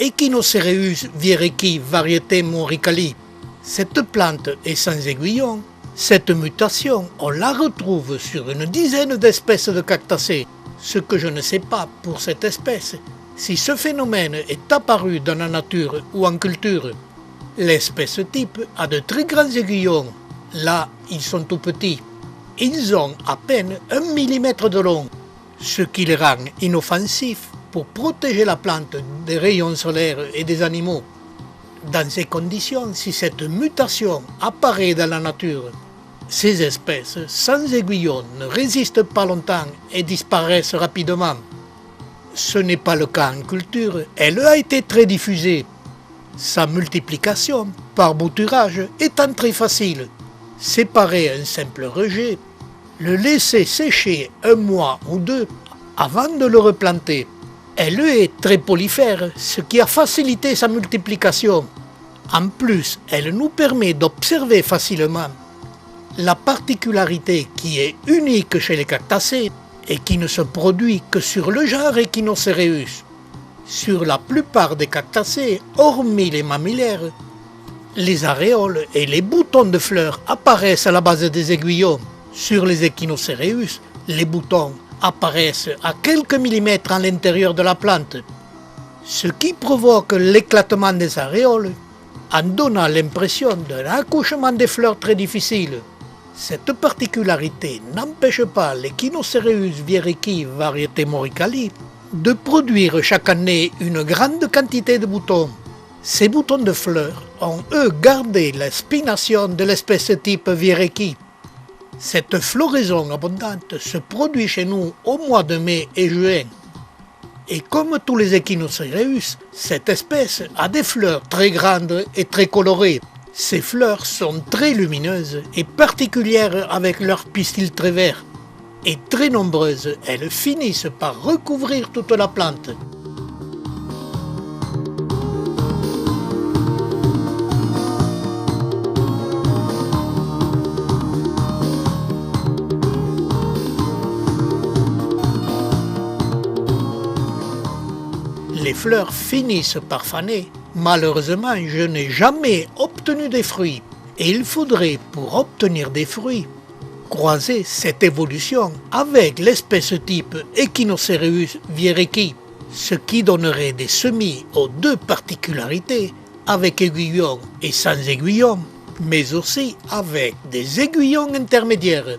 Echinocereus vierechi variété Moricali. Cette plante est sans aiguillon. Cette mutation, on la retrouve sur une dizaine d'espèces de cactacées. Ce que je ne sais pas pour cette espèce, si ce phénomène est apparu dans la nature ou en culture. L'espèce type a de très grands aiguillons. Là, ils sont tout petits. Ils ont à peine 1 mm de long, ce qui les rend inoffensifs pour protéger la plante des rayons solaires et des animaux. Dans ces conditions, si cette mutation apparaît dans la nature, ces espèces sans aiguillon ne résistent pas longtemps et disparaissent rapidement. Ce n'est pas le cas en culture, elle a été très diffusée. Sa multiplication par bouturage étant très facile. Séparer un simple rejet, le laisser sécher 1 mois ou 2 avant de le replanter. Elle est très polyphère, ce qui a facilité sa multiplication. En plus, elle nous permet d'observer facilement la particularité qui est unique chez les cactacées et qui ne se produit que sur le genre Echinocereus. Sur la plupart des cactacées, hormis les mammillaires, les aréoles et les boutons de fleurs apparaissent à la base des aiguillons. Sur les Echinocereus, les boutons apparaissent à quelques millimètres à l'intérieur de la plante, ce qui provoque l'éclatement des aréoles en donnant l'impression d'un accouchement des fleurs très difficile. Cette particularité n'empêche pas l'Echinocereus vierechi variété Moricali de produire chaque année une grande quantité de boutons. Ces boutons de fleurs ont eux gardé la spination de l'espèce type vierechi. Cette floraison abondante se produit chez nous au mois de mai et juin. Et comme tous les Echinocereus, cette espèce a des fleurs très grandes et très colorées. Ces fleurs sont très lumineuses et particulières avec leurs pistils très verts. Et très nombreuses, elles finissent par recouvrir toute la plante. Les fleurs finissent par faner. Malheureusement, je n'ai jamais obtenu des fruits. Et il faudrait, pour obtenir des fruits, croiser cette évolution avec l'espèce type Echinocereus vierechi, ce qui donnerait des semis aux 2 particularités, avec aiguillons et sans aiguillons, mais aussi avec des aiguillons intermédiaires.